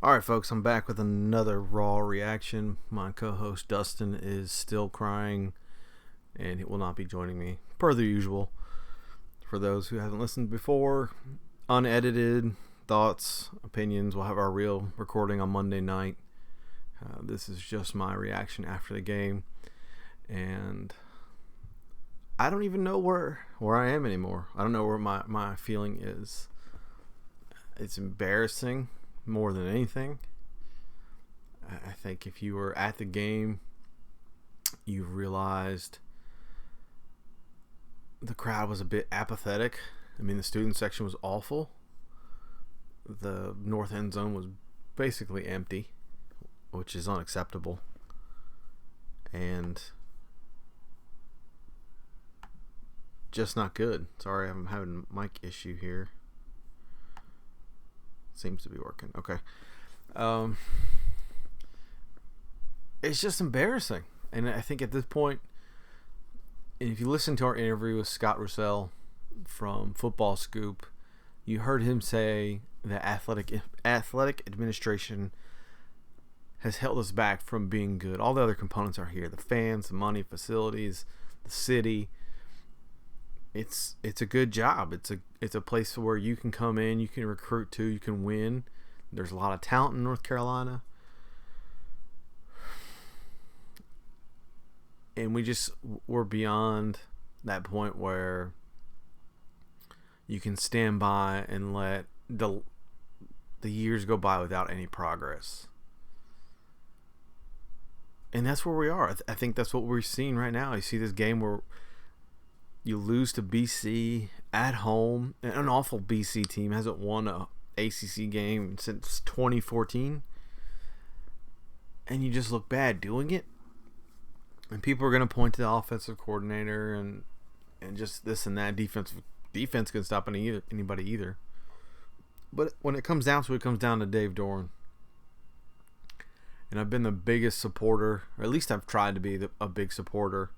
All right, folks, I'm back with another Raw reaction. My co-host Dustin is still crying, and he will not be joining me, per the usual. For those who haven't listened before, unedited thoughts, opinions. We'll have our real recording on Monday night. This is just my reaction after the game, and I don't even know where I am anymore. I don't know where my feeling is. It's embarrassing more than anything. I think if you were at the game, you realized the crowd was a bit apathetic. I mean, the student section was awful. The north end zone was basically empty, which is unacceptable. And just not good. Sorry, I'm having a mic issue here. Seems to be working. Okay. It's just embarrassing. And I think at this point, if you listen to our interview with Scott Russell from Football Scoop, you heard him say that athletic administration has held us back from being good. All the other components are here: the fans, the money, facilities, the city. It's a good job. It's a place where you can come in, you can recruit to, you can win. There's a lot of talent in North Carolina. And we're beyond that point where you can stand by and let the years go by without any progress. And that's where we are. I think that's what we're seeing right now. You see this game where you lose to BC at home. An awful BC team. Hasn't won a ACC game since 2014. And you just look bad doing it. And people are going to point to the offensive coordinator and just this and that. Defense can stop anybody either. But when it comes down to it, it comes down to Dave Doeren. And I've been the biggest supporter, or at least I've tried to be a big supporter.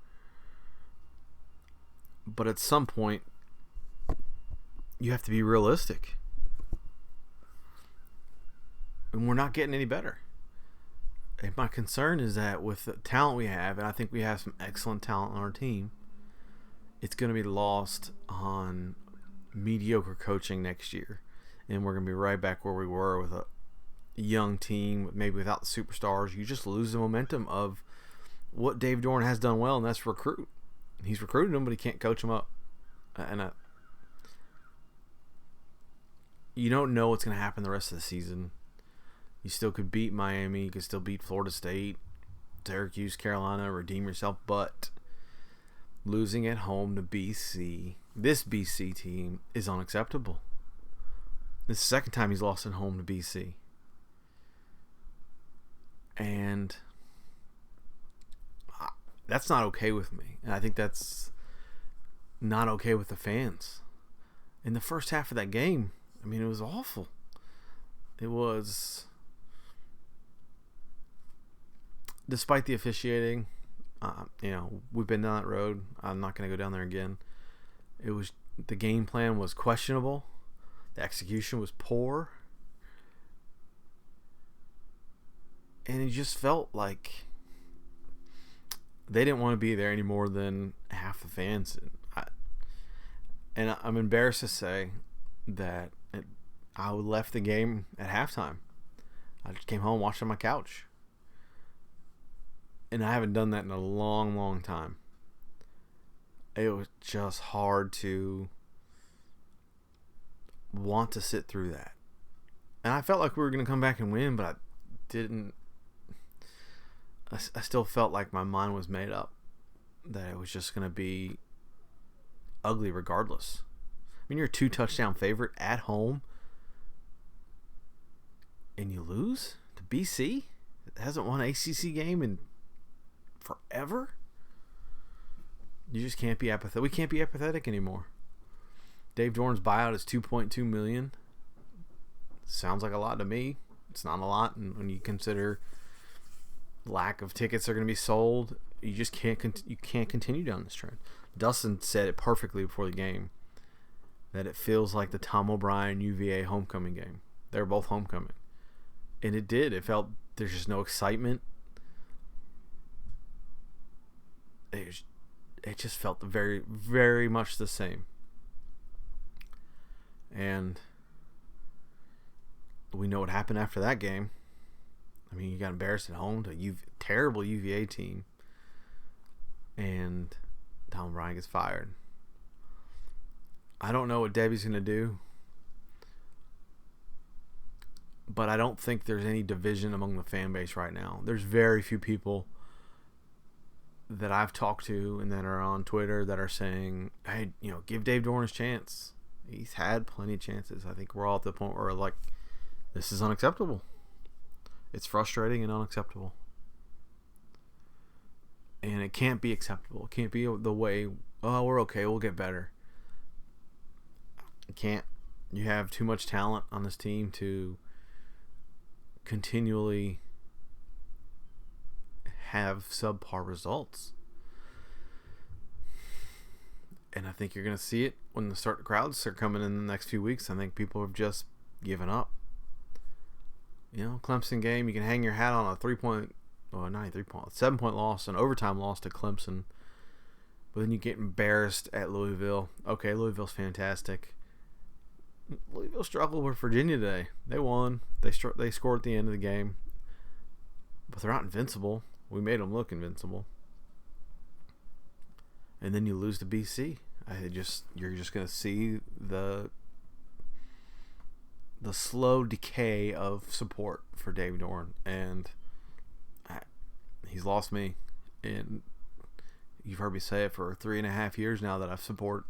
But at some point, you have to be realistic. And we're not getting any better. And my concern is that with the talent we have, and I think we have some excellent talent on our team, it's going to be lost on mediocre coaching next year. And we're going to be right back where we were with a young team, maybe without the superstars. You just lose the momentum of what Dave Doeren has done well, and that's recruit. He's recruited them, but he can't coach them up. And you don't know what's going to happen the rest of the season. You still could beat Miami. You could still beat Florida State, Syracuse, Carolina, redeem yourself. But losing at home to BC, this BC team, is unacceptable. This is the second time he's lost at home to BC. And that's not okay with me. And I think that's not okay with the fans. In the first half of that game, I mean, it was awful. It was, despite the officiating, we've been down that road. I'm not going to go down there again. The game plan was questionable. The execution was poor. And it just felt like they didn't want to be there any more than half the fans. And I'm embarrassed to say that I left the game at halftime. I just came home, watched on my couch. And I haven't done that in a long, long time. It was just hard to want to sit through that. And I felt like we were going to come back and win, but I didn't. I still felt like my mind was made up that it was just going to be ugly regardless. I mean, you're a 2-touchdown favorite at home and you lose to BC? It hasn't won an ACC game in forever? You just can't be apathetic. We can't be apathetic anymore. Dave Doeren's buyout is $2.2 million. Sounds like a lot to me. It's not a lot, and when you consider lack of tickets are going to be sold, you just can't continue down this trend. Dustin said it perfectly before the game that it feels like the Tom O'Brien UVA homecoming game. They're both homecoming. And it did. It felt there's just no excitement. It just felt very, very much the same. And we know what happened after that game. I mean, you got embarrassed at home to a terrible UVA team. And Tom Ryan gets fired. I don't know what Debbie's going to do. But I don't think there's any division among the fan base right now. There's very few people that I've talked to and that are on Twitter that are saying, hey, give Dave Doeren his chance. He's had plenty of chances. I think we're all at the point where, like, this is unacceptable. It's frustrating and unacceptable. And it can't be acceptable. It can't be the way, oh, we're okay, we'll get better. It can't. You have too much talent on this team to continually have subpar results. And I think you're going to see it when the crowds start coming in the next few weeks. I think people have just given up. Clemson game, you can hang your hat on a 7-point loss, an overtime loss to Clemson. But then you get embarrassed at Louisville. Okay, Louisville's fantastic. Louisville struggled with Virginia today. They won. They scored at the end of the game. But they're not invincible. We made them look invincible. And then you lose to BC. You're just going to see the slow decay of support for Dave Doeren. And he's lost me. And you've heard me say it for 3.5 years now that I'll support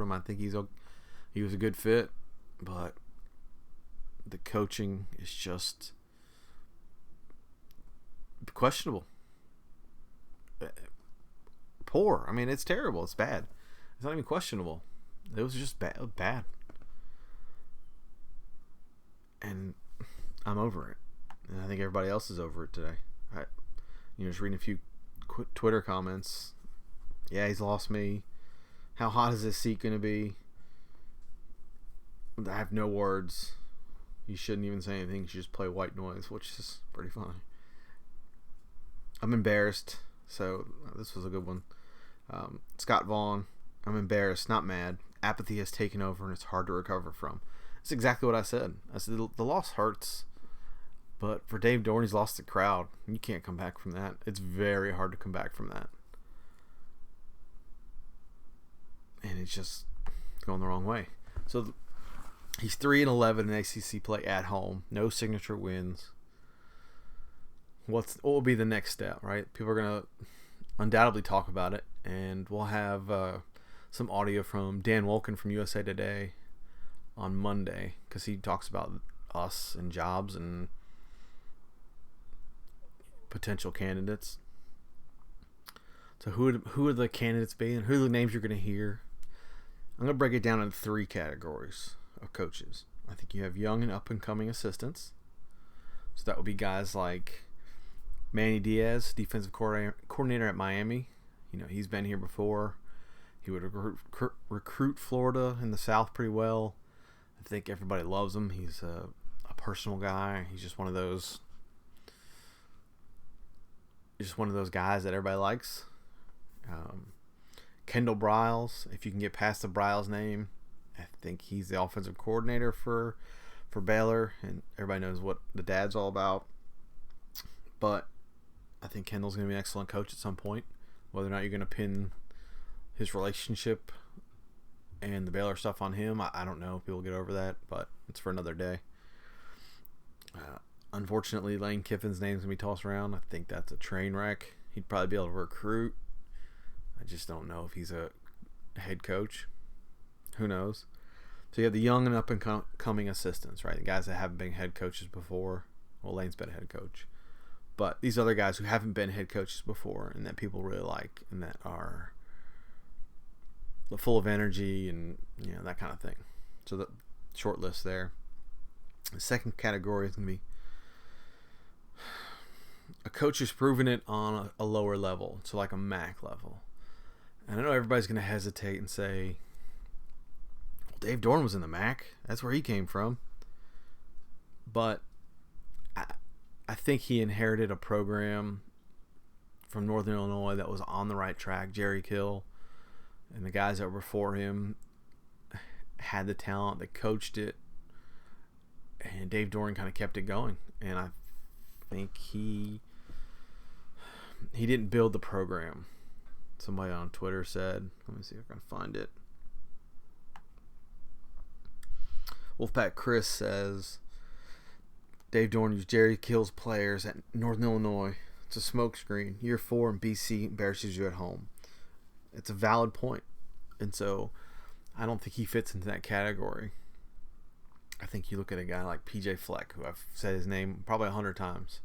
him. I think he was a good fit. But the coaching is just questionable. Poor. I mean, it's terrible. It's bad. It's not even questionable. It was just bad. And I'm over it. And I think everybody else is over it today. Just reading a few Twitter comments. Yeah, he's lost me. How hot is this seat going to be? I have no words. You shouldn't even say anything. You should just play white noise, which is pretty funny. I'm embarrassed. So this was a good one. Scott Vaughn, I'm embarrassed, not mad. Apathy has taken over and it's hard to recover from. That's exactly what I said. I said the loss hurts, but for Dave Doeren, he's lost the crowd. You can't come back from that. It's very hard to come back from that. And it's just going the wrong way. So he's 3-11 in ACC play at home. No signature wins. What will be the next step, right? People are going to undoubtedly talk about it. And we'll have some audio from Dan Wolken from USA Today on Monday, because he talks about us and jobs and potential candidates. So who are the candidates be, and who are the names you're going to hear? I'm going to break it down into 3 categories of coaches. I think you have young and up-and-coming assistants. So that would be guys like Manny Diaz, defensive coordinator at Miami. He's been here before. He would recruit Florida in the South pretty well. I think everybody loves him. He's a personal guy. He's just one of those guys that everybody likes. Kendall Briles, if you can get past the Briles name, I think he's the offensive coordinator for Baylor, and everybody knows what the dad's all about. But I think Kendall's going to be an excellent coach at some point. Whether or not you're going to pin his relationship and the Baylor stuff on him, I don't know if people get over that, but it's for another day. Unfortunately, Lane Kiffin's name's going to be tossed around. I think that's a train wreck. He'd probably be able to recruit. I just don't know if he's a head coach. Who knows? So you have the young and up-and-coming assistants, right? The guys that haven't been head coaches before. Well, Lane's been a head coach. But these other guys who haven't been head coaches before and that people really like and that are full of energy and that kind of thing. So the short list there. The second category is going to be a coach who's proven it on a lower level, so like a MAC level. And I know everybody's going to hesitate and say, well, Dave Doeren was in the MAC. That's where he came from. But I think he inherited a program from Northern Illinois that was on the right track. Jerry Kill and the guys that were before him had the talent. They coached it. And Dave Doeren kind of kept it going. And I think he didn't build the program. Somebody on Twitter said, let me see if I can find it. Wolfpack Chris says, Dave Doeren used Jerry Kill's players at Northern Illinois. It's a smokescreen. Year 4 in BC embarrasses you at home. It's a valid point. And so I don't think he fits into that category. I think you look at a guy like PJ Fleck, who I've said his name probably 100 times.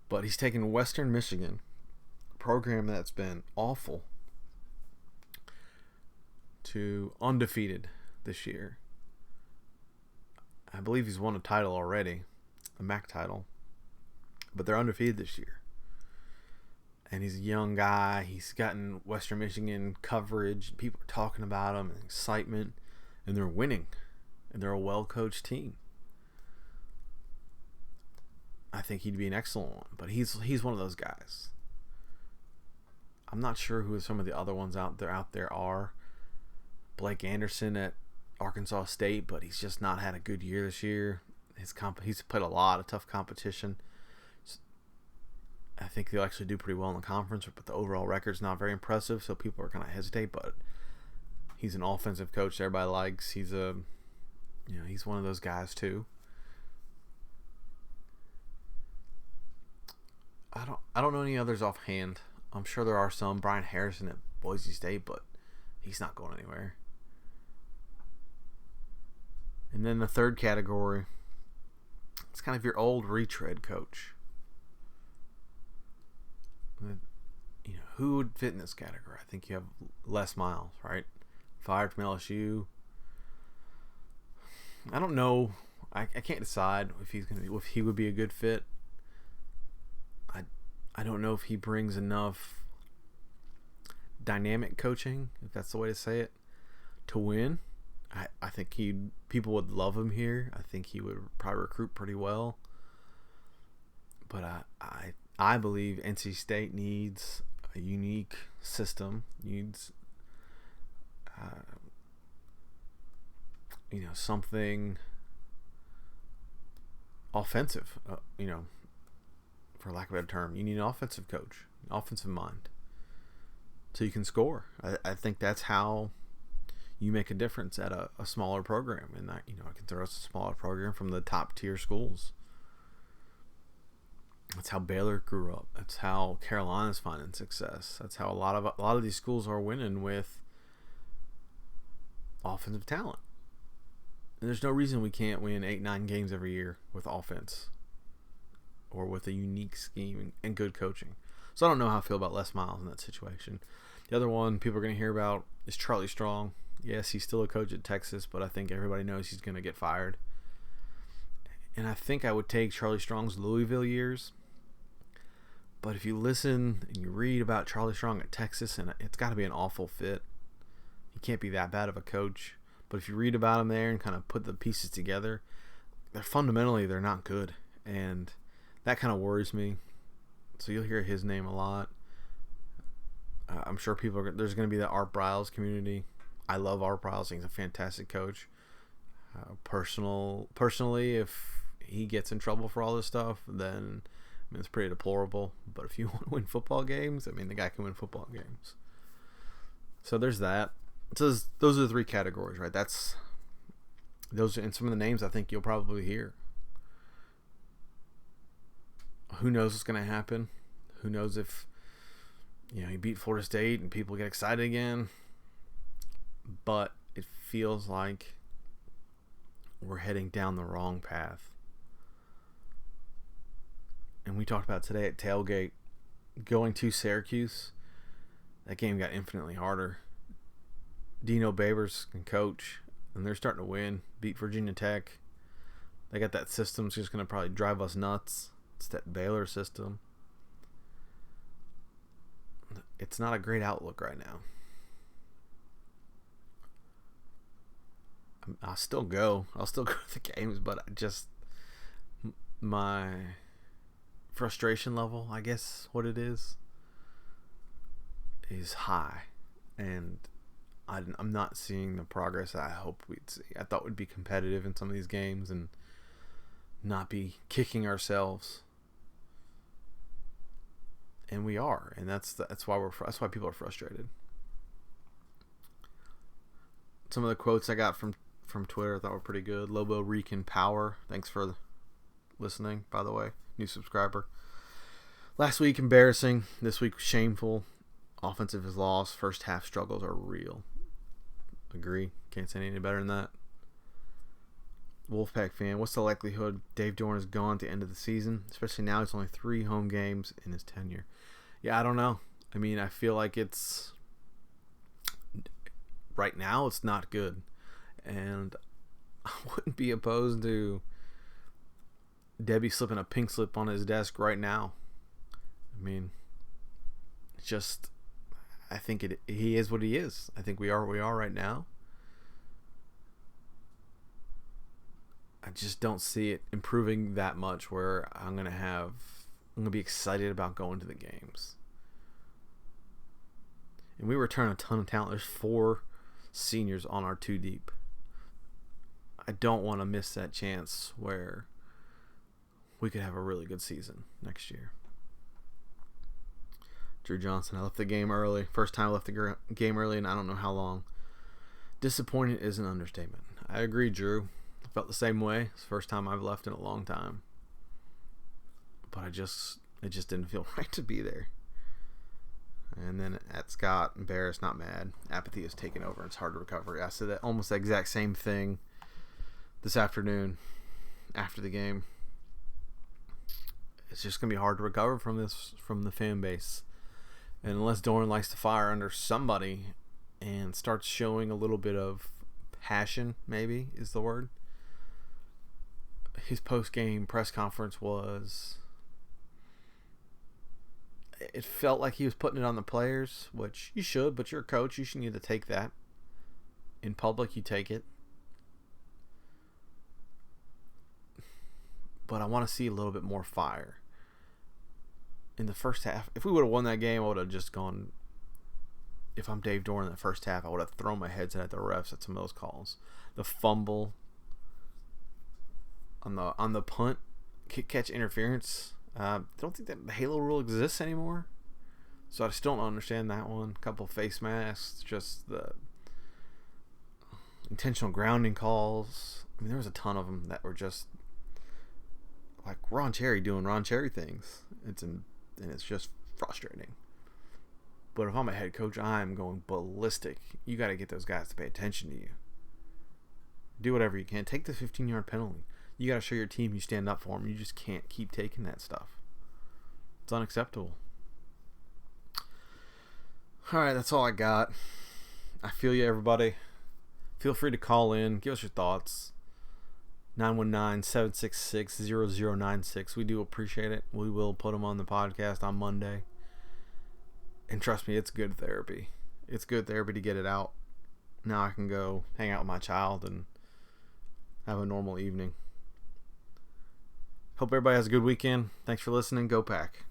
But he's taken Western Michigan, a program that's been awful, to undefeated this year. I believe he's won a title already, a MAC title. But they're undefeated this year. And he's a young guy. He's gotten Western Michigan coverage. People are talking about him and excitement. And they're winning. And they're a well-coached team. I think he'd be an excellent one. But he's one of those guys. I'm not sure who some of the other ones out there are. Blake Anderson at Arkansas State, but he's just not had a good year this year. He's played a lot of tough competition. I think he'll actually do pretty well in the conference, but the overall record's not very impressive, so people are going to hesitate. But he's an offensive coach that everybody likes. He's one of those guys too. I don't know any others offhand. I'm sure there are some. Brian Harrison at Boise State, but he's not going anywhere. And then the third category, it's kind of your old retread coach. Who would fit in this category? I think you have Les Miles, right? Fired from LSU. I don't know. I can't decide if he would be a good fit. I don't know if he brings enough dynamic coaching, if that's the way to say it, to win. I think people would love him here. I think he would probably recruit pretty well. But I believe NC State needs a unique system, needs something offensive, for lack of a better term. You need an offensive coach, an offensive mind, so you can score. I think that's how you make a difference at a smaller program. And that, I consider us a smaller program from the top tier schools. That's how Baylor grew up. That's how Carolina's finding success. That's how a lot of these schools are winning with offensive talent. And there's no reason we can't win 8-9 games every year with offense or with a unique scheme and good coaching. So I don't know how I feel about Les Miles in that situation. The other one people are going to hear about is Charlie Strong. Yes, he's still a coach at Texas, but I think everybody knows he's going to get fired. And I think I would take Charlie Strong's Louisville years. But if you listen and you read about Charlie Strong at Texas, and it's got to be an awful fit. He can't be that bad of a coach. But if you read about him there and kind of put the pieces together, they're not good. And that kind of worries me. So you'll hear his name a lot. I'm sure there's going to be the Art Briles community. I love Art Briles. He's a fantastic coach. Personally, if he gets in trouble for all this stuff, then it's pretty deplorable. But if you want to win football games, the guy can win football games. So there's that. So those are the three categories, right? Those are, and some of the names I think you'll probably hear. Who knows what's going to happen? Who knows if he beat Florida State and people get excited again? But it feels like we're heading down the wrong path. And we talked about today at Tailgate, going to Syracuse, that game got infinitely harder. Dino Babers can coach, and they're starting to win, beat Virginia Tech. They got that system that's just going to probably drive us nuts. It's that Baylor system. It's not a great outlook right now. I'll still go to the games, but my frustration level, I guess what it is high. And I'm not seeing the progress that I hoped we'd see. I thought we'd be competitive in some of these games and not be kicking ourselves. And we are, and that's why people are frustrated. Some of the quotes I got from Twitter I thought were pretty good. Lobo Rican Power, thanks for listening, by the way, new subscriber. Last week embarrassing, this week shameful. Offensive is lost. First half struggles are real. Agree. Can't say any better than that. Wolfpack fan, what's the likelihood Dave Dorn is gone at the end of the season? Especially now, it's only 3 home games in his tenure. Yeah, I don't know. I mean, I feel like it's right now it's not good, and I wouldn't be opposed to Debbie slipping a pink slip on his desk right now. I mean, just I think he is what he is. I think we are what we are right now. I just don't see it improving that much where I'm gonna be excited about going to the games. And we return a ton of talent. There's 4 seniors on our 2 deep. I don't want to miss that chance where we could have a really good season next year. Drew Johnson, I left the game early. First time I left the game early in I don't know how long. Disappointed is an understatement. I agree, Drew. I felt the same way. It's the first time I've left in a long time. But it just didn't feel right to be there. And then at Scott, embarrassed, not mad. Apathy is taking over. It's hard to recover. I said that almost the exact same thing this afternoon after the game. It's just going to be hard to recover from the fan base. And unless Dorn likes to fire under somebody and starts showing a little bit of passion, maybe is the word. His post-game press conference was... It felt like he was putting it on the players, which you should, but you're a coach. You should need to take that. In public, you take it. But I want to see a little bit more fire. In the first half, if we would have won that game, I would have just gone... If I'm Dave Dorn in the first half, I would have thrown my headset at the refs at some of those calls. The fumble on the punt, kick catch interference... I don't think that the Halo rule exists anymore. So I still don't understand that one. A couple face masks, just the intentional grounding calls. I mean, there was a ton of them that were just like Ron Cherry doing Ron Cherry things. And it's just frustrating. But if I'm a head coach, I'm going ballistic. You got to get those guys to pay attention to you. Do whatever you can. Take the 15-yard penalty. You got to show your team you stand up for them. You just can't keep taking that stuff. It's unacceptable. All right, that's all I got. I feel you, everybody. Feel free to call in. Give us your thoughts. 919-766-0096. We do appreciate it. We will put them on the podcast on Monday. And trust me, it's good therapy. It's good therapy to get it out. Now I can go hang out with my child and have a normal evening. Hope everybody has a good weekend. Thanks for listening. Go Pack.